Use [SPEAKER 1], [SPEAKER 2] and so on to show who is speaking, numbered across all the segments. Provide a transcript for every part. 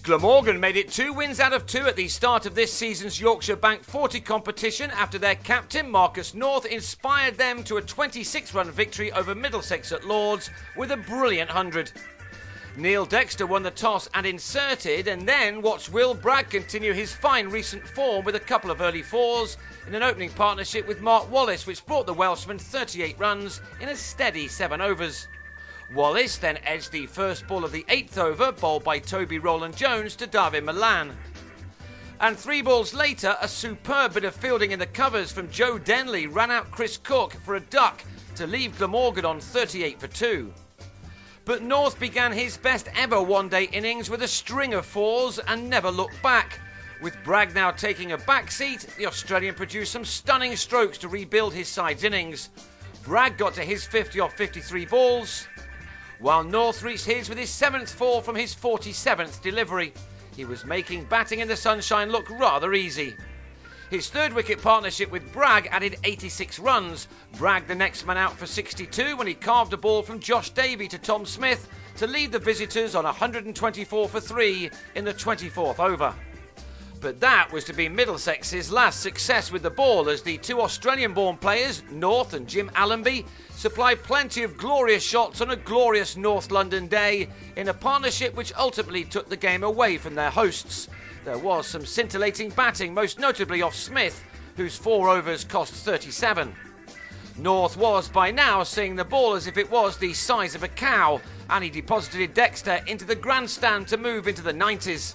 [SPEAKER 1] Glamorgan made it 2 wins out of 2 at the start of this season's Yorkshire Bank 40 competition after their captain Marcus North inspired them to a 26-run victory over Middlesex at Lords with a brilliant 100. Neil Dexter won the toss and inserted, and then watched Will Bragg continue his fine recent form with a couple of early fours in an opening partnership with Bragg Wallace, which brought the Welshman 38 runs in a steady 7 overs. Wallace then edged the first ball of the 8th over, bowled by Toby Rowland-Jones, to David Malan. And 3 balls later, a superb bit of fielding in the covers from Joe Denley ran out Chris Cooke for a duck to leave Glamorgan on 38 for 2. But North began his best ever one-day innings with a string of 4s and never looked back. With Bragg now taking a back seat, the Australian produced some stunning strokes to rebuild his side's innings. Bragg got to his 50 off 53 balls, while North reached his with his 7th 4 from his 47th delivery. He was making batting in the sunshine look rather easy. His 3rd wicket partnership with Bragg added 86 runs. Bragg the next man out for 62 when he carved a ball from Josh Davey to Tom Smith to lead the visitors on 124 for 3 in the 24th over. But that was to be Middlesex's last success with the ball, as the 2 Australian-born players, North and Jim Allenby, supplied plenty of glorious shots on a glorious North London day in a partnership which ultimately took the game away from their hosts. There was some scintillating batting, most notably off Smith, whose 4 overs cost 37. North was by now seeing the ball as if it was the size of a cow, and he deposited Dexter into the grandstand to move into the 90s.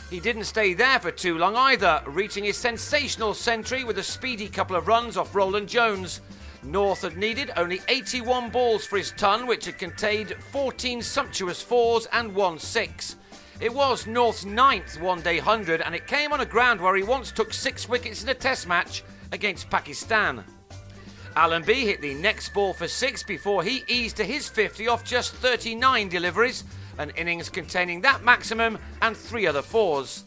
[SPEAKER 1] He didn't stay there for too long either, reaching his sensational century with a speedy couple of runs off Rowland-Jones. North had needed only 81 balls for his ton, which had contained 14 sumptuous 4s and 1 6. It was North's 9th one-day 100, and it came on a ground where he once took 6 wickets in a test match against Pakistan. Allenby hit the next ball for 6 before he eased to his 50 off just 39 deliveries, an innings containing that maximum and 3 other 4s.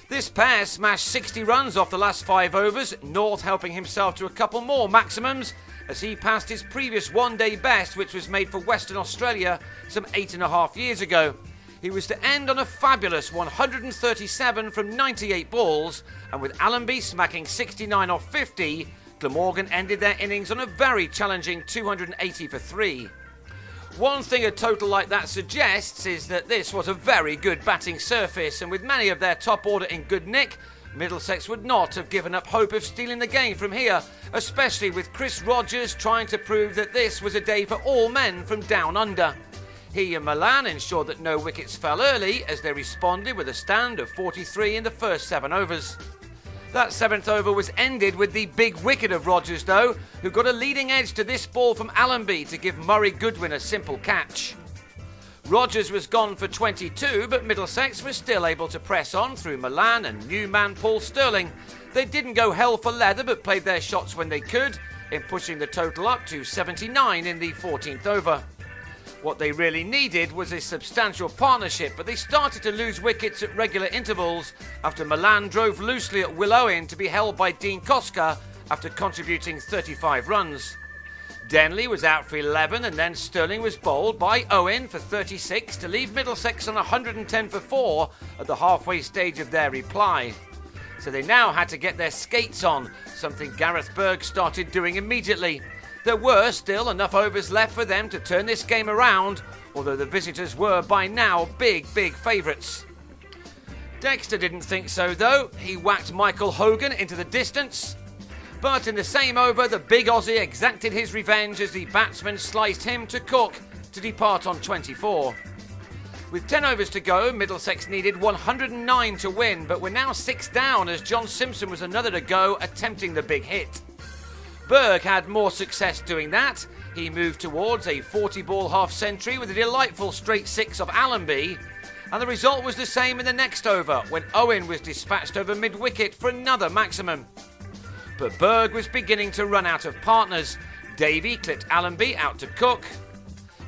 [SPEAKER 1] This pair smashed 60 runs off the last 5 overs, North helping himself to a couple more maximums as he passed his previous one-day best, which was made for Western Australia some 8.5 years ago. He was to end on a fabulous 137 from 98 balls, and with Allenby smacking 69 off 50, Glamorgan ended their innings on a very challenging 280 for 3. One thing a total like that suggests is that this was a very good batting surface, and with many of their top order in good nick, Middlesex would not have given up hope of stealing the game from here, especially with Chris Rogers trying to prove that this was a day for all men from down under. He and Malan ensured that no wickets fell early as they responded with a stand of 43 in the first 7 overs. That 7th over was ended with the big wicket of Rogers though, who got a leading edge to this ball from Allenby to give Murray Goodwin a simple catch. Rogers was gone for 22, but Middlesex was still able to press on through Malan and new man Paul Stirling. They didn't go hell for leather but played their shots when they could, in pushing the total up to 79 in the 14th over. What they really needed was a substantial partnership, but they started to lose wickets at regular intervals after Malan drove loosely at Will Owen to be held by Dean Koska after contributing 35 runs. Denley was out for 11, and then Stirling was bowled by Owen for 36 to leave Middlesex on 110 for 4 at the halfway stage of their reply. So they now had to get their skates on, something Gareth Berg started doing immediately. There were still enough overs left for them to turn this game around, although the visitors were by now big favourites. Dexter didn't think so though. He whacked Michael Hogan into the distance. But in the same over, the big Aussie exacted his revenge as the batsman sliced him to Cooke to depart on 24. With 10 overs to go, Middlesex needed 109 to win, but were now 6 down as John Simpson was another to go, attempting the big hit. Berg had more success doing that. He moved towards a 40-ball half-century with a delightful straight 6 of Allenby, and the result was the same in the next over when Owen was dispatched over mid-wicket for another maximum. But Berg was beginning to run out of partners. Davey clipped Allenby out to Cooke,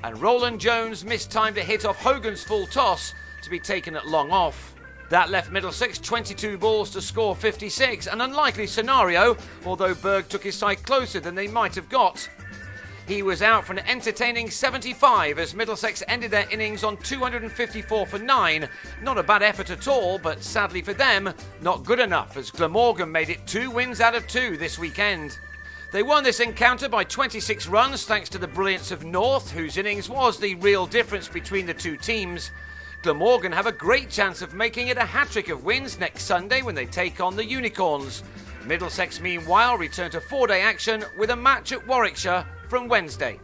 [SPEAKER 1] and Rowland-Jones mistimed a hit off Hogan's full toss to be taken at long off. That left Middlesex 22 balls to score 56, an unlikely scenario, although Berg took his side closer than they might have got. He was out for an entertaining 75 as Middlesex ended their innings on 254 for 9. Not a bad effort at all, but sadly for them, not good enough as Glamorgan made it 2 wins out of 2 this weekend. They won this encounter by 26 runs thanks to the brilliance of North, whose innings was the real difference between the two teams. Glamorgan have a great chance of making it a hat-trick of wins next Sunday when they take on the Unicorns. Middlesex, meanwhile, return to 4-day action with a match at Warwickshire from Wednesday.